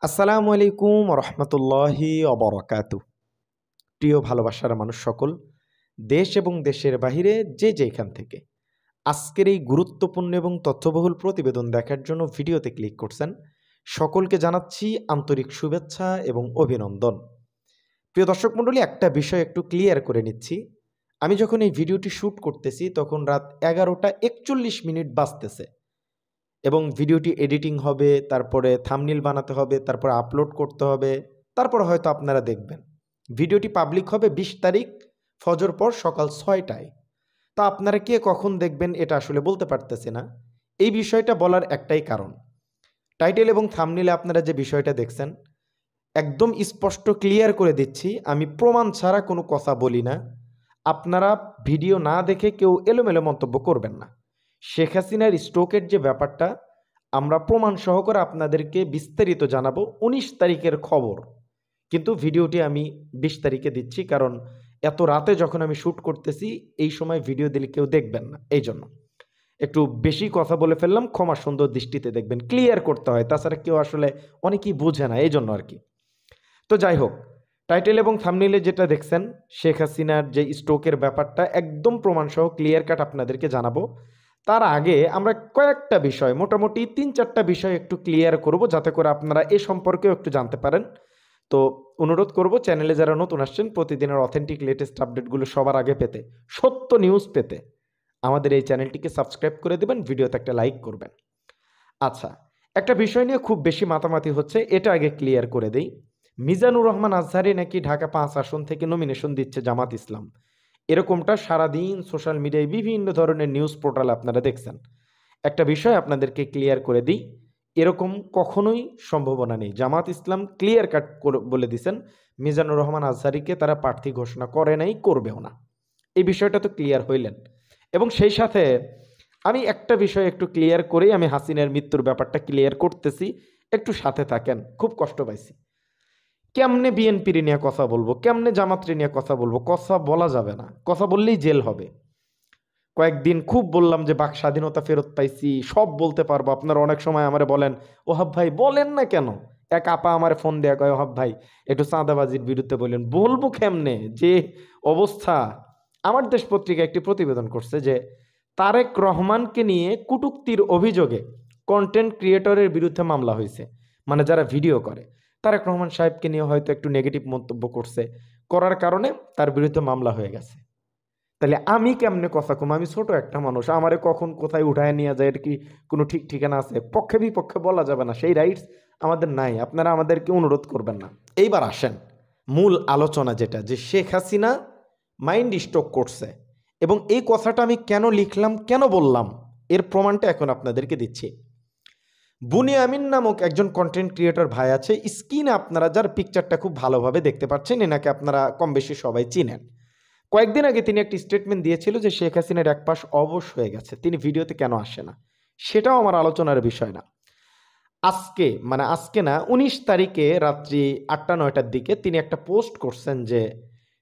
আসসালামু আলাইকুম রহমতুল্লাহি অবরাকাতু। প্রিয় ভালোবাসার মানুষ সকল, দেশ এবং দেশের বাহিরে যে যেখান থেকে আজকের এই গুরুত্বপূর্ণ এবং তথ্যবহুল প্রতিবেদন দেখার জন্য ভিডিওতে ক্লিক করছেন, সকলকে জানাচ্ছি আন্তরিক শুভেচ্ছা এবং অভিনন্দন। প্রিয় দর্শক মণ্ডলী, একটা বিষয় একটু ক্লিয়ার করে নিচ্ছি। আমি যখন এই ভিডিওটি শ্যুট করতেছি তখন রাত 11:41 বাজতেছে এবং ভিডিওটি এডিটিং হবে, তারপরে থাম্বনেল বানাতে হবে, তারপরে আপলোড করতে হবে, তারপরে হয়তো আপনারা দেখবেন। ভিডিওটি পাবলিক হবে 20 তারিখ ফজর পর সকাল 6টায়। তা আপনারা কে কখন দেখবেন এটা আসলে বলতে পারতেছি না। এই বিষয়টা বলার একটাই কারণ, টাইটেল এবং থাম্বনেলে আপনারা যে বিষয়টা দেখছেন একদম স্পষ্ট ক্লিয়ার করে দিচ্ছি, আমি প্রমাণ ছাড়া কোনো কথা বলি না। আপনারা ভিডিও না দেখে কেউ এলোমেলো মন্তব্য করবেন না। শেখ হাসিনার স্ট্রোকের যে ব্যাপারটা আমরা প্রমাণ সহকারে আপনাদেরকে বিস্তারিত জানাবো 19 তারিখের খবর, কিন্তু ভিডিওটি আমি 20 তারিখে দিচ্ছি, কারণ এত রাতে যখন আমি শ্যুট করতেছি এই সময় ভিডিও দিলে কেউ দেখবেন না, এই জন্য একটু বেশি কথা বলে ফেললাম, ক্ষমা সুন্দর দৃষ্টিতে দেখবেন। ক্লিয়ার করতে হয়, তাছাড়া কেউ আসলে অনেকেই বোঝে না, এই জন্য আর কি। তো যাই হোক, টাইটেল এবং থাম্বনেইলে যেটা দেখছেন শেখ হাসিনার যে স্ট্রোকের ব্যাপারটা একদম প্রমাণসহ ক্লিয়ার কাট আপনাদেরকে জানাবো। তার আগে আমরা কয়েকটা বিষয়, মোটামুটি 3-4টা বিষয় একটু ক্লিয়ার করব, যাতে করে আপনারা এ সম্পর্কেও একটু জানতে পারেন। তো অনুরোধ করব, চ্যানেলে যারা নতুন আসছেন প্রতিদিনের অথেন্টিক লেটেস্ট আপডেটগুলো সবার আগে পেতে, সত্য নিউজ পেতে আমাদের এই চ্যানেলটিকে সাবস্ক্রাইব করে দেবেন, ভিডিওতে একটা লাইক করবেন। আচ্ছা, একটা বিষয় নিয়ে খুব বেশি মাতামাতি হচ্ছে, এটা আগে ক্লিয়ার করে দেই। মিজানুর রহমান আজহারি নাকি ঢাকা 5 আসন থেকে নমিনেশন দিচ্ছে জামাত ইসলাম, এরকমটা সারাদিন সোশ্যাল মিডিয়ায় বিভিন্ন ধরনের নিউজ পোর্টাল আপনারা দেখছেন। একটা বিষয় আপনাদেরকে ক্লিয়ার করে দিই, এরকম কখনোই সম্ভাবনা নেই। জামাত ইসলাম ক্লিয়ার কাট বলে দিছেন মিজানুর রহমান আজহারিকে তারা প্রার্থী ঘোষণা করে নাই, করবেও না। এই বিষয়টা তো ক্লিয়ার হইলেন। এবং সেই সাথে আমি একটা বিষয় একটু ক্লিয়ার করেই আমি হাসিনার মৃত্যুর ব্যাপারটা ক্লিয়ার করতেছি, একটু সাথে থাকেন। খুব কষ্ট পাইছি, কেমনে বিএনপির নিয়ে কথা বলবো, কেমনে জামাতরি নিয়ে কথা বলবো, কথা বলা যাবে না, কথা বললেই জেল হবে। কয়েকদিন খুব বললাম যে বাক স্বাধীনতা ফেরত পাইছি, সব বলতে পারবো। আপনারা অনেক সময় আমারে বলেন, ওহাব ভাই বলেন না কেন। এক আপা আমার ফোন দেয়া কয়, ওহাব ভাই একটু চাঁদাবাজির বিরুদ্ধে বললেন। বলবো কেমনে, যে অবস্থা। আমার দেশ পত্রিকা একটি প্রতিবেদন করছে যে তারেক রহমানকে নিয়ে কটূক্তির অভিযোগে কন্টেন্ট ক্রিয়েটরের বিরুদ্ধে মামলা হয়েছে, মানে যারা ভিডিও করে। তারেক রহমান সাহেবকে নিয়ে হয়তো একটু নেগেটিভ মন্তব্য করছে, করার কারণে তার বিরুদ্ধে মামলা হয়ে গেছে। তাহলে আমি কেমনে কথা কম, আমি ছোট একটা মানুষ, আমারে কখন কোথায় উঠায় নিয়ে যায়, এর কি কোনো ঠিক ঠিকানা আছে? পক্ষে বিপক্ষে বলা যাবে না, সেই রাইটস আমাদের নাই। আপনারা আমাদেরকে অনুরোধ করবেন না। এইবার আসেন মূল আলোচনা, যেটা যে শেখ হাসিনা মাইন্ড স্ট্রোক করছে, এবং এই কথাটা আমি কেন লিখলাম, কেন বললাম, এর প্রমাণটা এখন আপনাদেরকে দিচ্ছি। বুনিয়ামিন নামক একজন কন্টেন্ট ক্রিয়েটর ভাই আছে স্ক্রিনে, আপনারা যার পিকচারটা খুব ভালোভাবে দেখতে পাচ্ছেন, এনাকে আপনারা কম বেশি সবাই চিনেন। কয়েকদিন আগে তিনি একটি স্টেটমেন্ট দিয়েছিল যে শেখ হাসিনার এক পাশ অবশ হয়ে গেছে, তিনি ভিডিওতে কেন আসে না, সেটাও আমার আলোচনার বিষয় না। আজকে, মানে আজকে না, 19 তারিখে রাত্রি 8টা-9টার দিকে তিনি একটা পোস্ট করছেন যে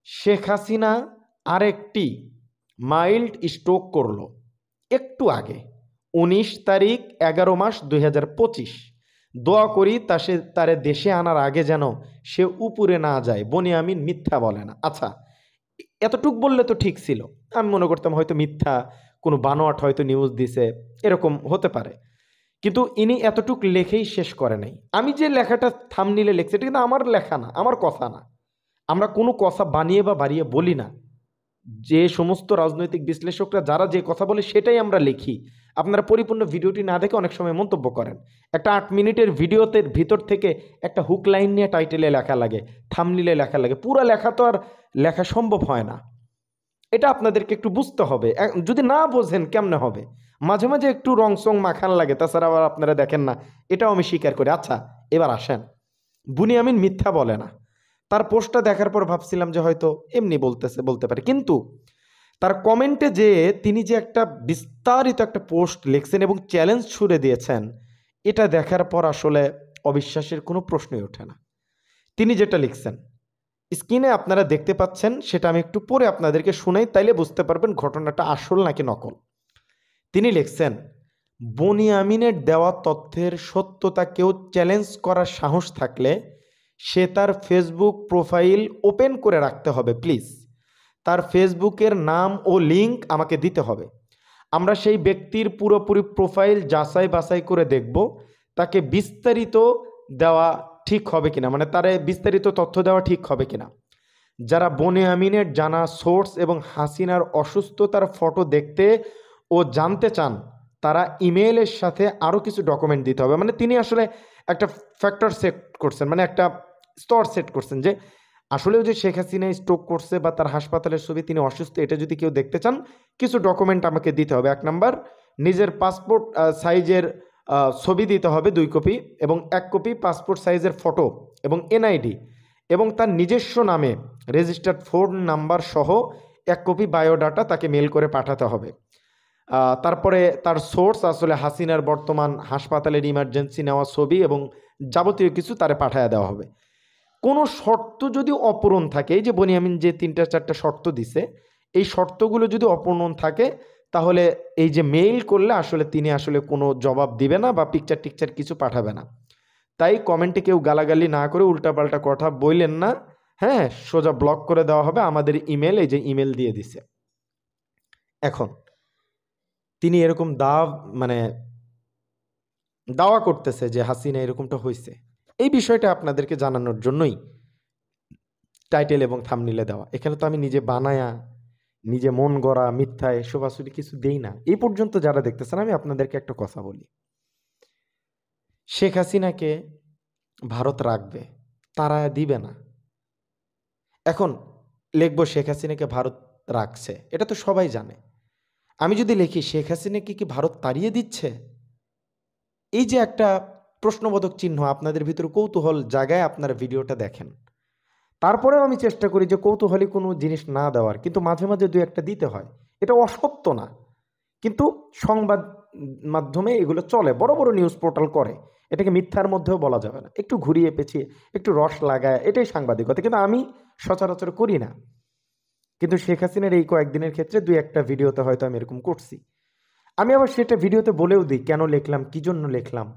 শেখ হাসিনা আরেকটি মাইল্ড স্ট্রোক করলো একটু আগে, 19 তারিখ 11 মাস 2025। দোয়া করি তারে দেশে আনার আগে যেন সে উপরে না যায়, বনিয়ামিন মিথ্যা বলে না। আচ্ছা, এতটুক বললে তো ঠিক ছিল। আমি মনে করতাম হয়তো মিথ্যা কোনো বানোয়াট হয়তো নিউজ দিছে, এরকম হতে পারে। কিন্তু ইনি এতটুক লেখেই শেষ করে নাই। আমি যে লেখাটা থাম্বনেইলে লিখছি এটা কিন্তু আমার লেখা না, আমার কথা না। আমরা কোনো কথা বানিয়ে বা বাড়িয়ে বলি না। যে সমস্ত রাজনৈতিক বিশ্লেষকরা যারা যে কথা বলে সেটাই আমরা লিখি। আপনারা পরিপূর্ণ ভিডিওটি না দেখে অনেক সময় মন্তব্য করেন। একটা 8 মিনিটের ভিডিওতে ভিতর থেকে একটা হুক লাইন নিয়ে টাইটেলে লেখা লাগে, থাম্বনেইলে লেখা লাগে, পুরো লেখা তো আর লেখা সম্ভব হয় না। এটা আপনাদেরকে একটু বুঝতে হবে। যদি না বোঝেন কেমনে হবে? মাঝে মাঝে একটু রং সং মাখান লাগে, তাছাড়া আবার আপনারা দেখেন না, এটাও আমি স্বীকার করি। আচ্ছা, এবার আসেন, বুনিয়ামিন মিথ্যা বলে না। তার পোস্টটা দেখার পর ভাবছিলাম যে হয়তো এমনি বলতে পারে, কিন্তু তার কমেন্টে যে তিনি যে একটা বিস্তারিত একটা পোস্ট লিখছেন এবং চ্যালেঞ্জ ছুড়ে দিয়েছেন, এটা দেখার পর আসলে অবিশ্বাসের কোনো প্রশ্নই ওঠে না। তিনি যেটা লিখছেন স্ক্রিনে আপনারা দেখতে পাচ্ছেন, সেটা আমি একটু পরে আপনাদেরকে শুনাই, তাইলে বুঝতে পারবেন ঘটনাটা আসল নাকি নকল। তিনি লিখছেন, বনিয়ামিনের দেওয়া তথ্যের সত্যতা কেউ চ্যালেঞ্জ করার সাহস থাকলে সে তার ফেসবুক প্রোফাইল ওপেন করে রাখতে হবে প্লিজ। তার ফেসবুকের নাম ও লিঙ্ক আমাকে দিতে হবে। আমরা সেই ব্যক্তির পুরোপুরি প্রোফাইল যাচাই বাছাই করে দেখব তাকে বিস্তারিত দেওয়া ঠিক হবে কিনা, মানে তার বিস্তারিত তথ্য দেওয়া ঠিক হবে কিনা। যারা বনিয়ামিনের জানা সোর্স এবং হাসিনার অসুস্থতার ফটো দেখতে ও জানতে চান তারা ইমেইলের সাথে আরও কিছু ডকুমেন্ট দিতে হবে। মানে তিনি আসলে একটা ফ্যাক্টর সেট করছেন, মানে একটা স্তর সেট করছেন যে আসলেও যে শেখ হাসিনা স্ট্রোক করছে বা তার হাসপাতালের ছবি তিনি অসুস্থ, এটা যদি কেউ দেখতে চান কিছু ডকুমেন্ট আমাকে দিতে হবে। 1 নাম্বার, নিজের পাসপোর্ট সাইজের ছবি দিতে হবে 2 কপি, এবং 1 কপি পাসপোর্ট সাইজের ফটো এবং এনআইডি, এবং তার নিজস্ব নামে রেজিস্টার্ড ফোন নাম্বার সহ 1 কপি বায়োডাটা তাকে মেল করে পাঠাতে হবে। তারপরে তার সোর্স আসলে হাসিনার বর্তমান হাসপাতালের ইমার্জেন্সি নেওয়া ছবি এবং যাবতীয় কিছু তারে পাঠায় দেওয়া হবে। কোনো শর্ত যদি অপূরণ থাকে, এই যে বনিয়ামিন যে 3-4টা শর্ত দিছে, এই শর্তগুলো যদি অপূরণ থাকে তাহলে এই যে মেইল করলে আসলে তিনি আসলে কোনো জবাব দিবে না বা পিকচার টিকচার কিছু পাঠাবে না। তাই কমেন্টে কেউ গালাগালি না করে উল্টাপাল্টা কথা বললেন না, হ্যাঁ, সোজা ব্লক করে দেওয়া হবে। আমাদের ইমেল, এই যে ইমেল দিয়ে দিছে। এখন তিনি এরকম দাওয়া করতেছে যে হাসিনা এরকমটা হয়েছে, এই বিষয়টা আপনাদেরকে জানানোর জন্যই টাইটেল এবং থাম্বনেইলে দেওয়া। এখানে তো আমি নিজে বানায়া নিজে মন গড়া মিথ্যা এসব আসলে কিছু দেই না। এই পর্যন্ত যারা দেখতেছেন, আমি আপনাদেরকে একটা কথা বলি, শেখ হাসিনাকে ভারত রাখবে, তারা দিবে না। এখন লিখবো শেখ হাসিনাকে ভারত রাখছে, এটা তো সবাই জানে। আমি যদি লিখি শেখ হাসিনাকে কি ভারত তাড়িয়ে দিচ্ছে, এই যে একটা প্রশ্নবোধক চিহ্ন আপনাদের ভিতরে কৌতূহল জায়গায় আপনারা ভিডিওটা দেখেন। তারপরেও আমি চেষ্টা করি যে কৌতূহলী কোনো জিনিস না দেওয়ার, কিন্তু মাঝে মাঝে 2-1টা দিতে হয়। এটা অসত্য না, কিন্তু সংবাদ মাধ্যমে এগুলো চলে, বড় বড় নিউজ পোর্টাল করে, এটাকে মিথ্যার মধ্যেও বলা যাবে না। একটু ঘুরিয়ে পেঁচিয়ে একটু রস লাগায়, এটাই সাংবাদিকতা, কিন্তু আমি সচরাচর করি না। কিন্তু শেখ হাসিনার এই কয়েকদিনের ক্ষেত্রে 2-1টা ভিডিওতে হয়তো আমি এরকম করছি। আমি আবার সেটা ভিডিওতে বলেও দিই কেন লিখলাম, কী জন্য লিখলাম,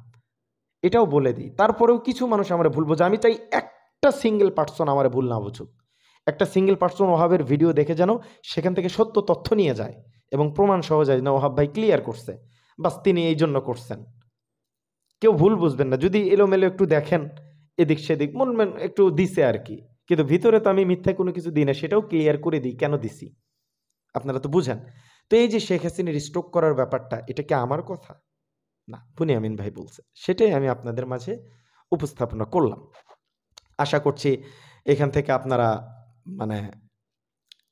এটাও বলে দিই। তারপরেও কিছু মানুষ আমার ভুল বোঝে। আমি চাই একটা সিঙ্গেল পার্সন আমার ভুল না বুঝুক, একটা সিঙ্গেল পার্সন ওহাবের ভিডিও দেখে যেন সেখান থেকে সত্য তথ্য নিয়ে যায় এবং প্রমাণ সহ যায় না ওহাব ভাই ক্লিয়ার করছে, বাস তিনি এই জন্য করছেন। কেউ ভুল বুঝবেন না, যদি এলোমেলো একটু দেখেন এদিক সেদিক মন একটু দিছে আর কি, কিন্তু ভিতরে তো আমি মিথ্যা কোনো কিছু দিই না, সেটাও ক্লিয়ার করে দিই কেন দিছি, আপনারা তো বুঝেন। তো এই যে শেখ হাসিনার স্ট্রোক করার ব্যাপারটা, এটা কি আমার কথা না, বনিয়ামিন ভাই বলছে, সেটাই আমি আপনাদের মাঝে উপস্থাপনা করলাম। আশা করছি এখান থেকে আপনারা মানে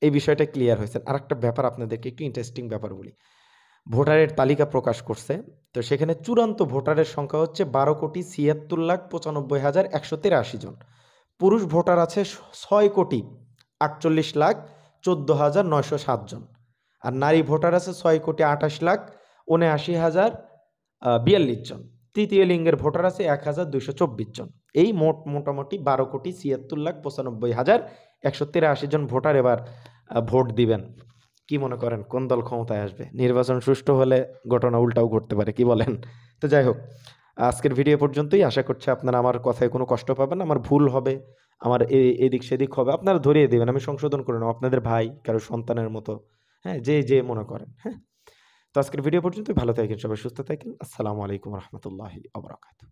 এই বিষয়টা ক্লিয়ার হয়েছেন। আর একটা ব্যাপার আপনাদেরকে একটু ইন্টারেস্টিং ব্যাপার বলি, ভোটারের তালিকা প্রকাশ করছে, তো সেখানে চূড়ান্ত ভোটারের সংখ্যা হচ্ছে 12,76,95,183 জন। পুরুষ ভোটার আছে 6,48,14,14,907 জন, আর নারী ভোটার আছে 6,28,79,042 জন। তৃতীয় লিঙ্গের ভোটার আছে 1,224 জন। এই মোটামুটি 12,76,95,183 জন ভোটার এবার ভোট দিবেন। কি মনে করেন কোন দল ক্ষমতায় আসবে? নির্বাচন সুষ্ঠু হলে ঘটনা উল্টাও ঘটতে পারে, কি বলেন? তো যাই হোক, আজকের ভিডিও পর্যন্তই। আশা করছি আপনারা আমার কথায় কোনো কষ্ট পাবেন না। আমার ভুল হবে, আমার এদিক সেদিক হবে, আপনারা ধরিয়ে দেবেন, আমি সংশোধন করে নেব, আপনাদের ভাই, কারো সন্তানের মতো, হ্যাঁ, যে মনে করেন। হ্যাঁ, তো আজকের ভিডিও পর্যন্তই। ভালো থাকেন সবাই, সুস্থ থাকেন। আসসালামু আলাইকুম রহমতুল্লাহি ওয়া বারাকাতুহু।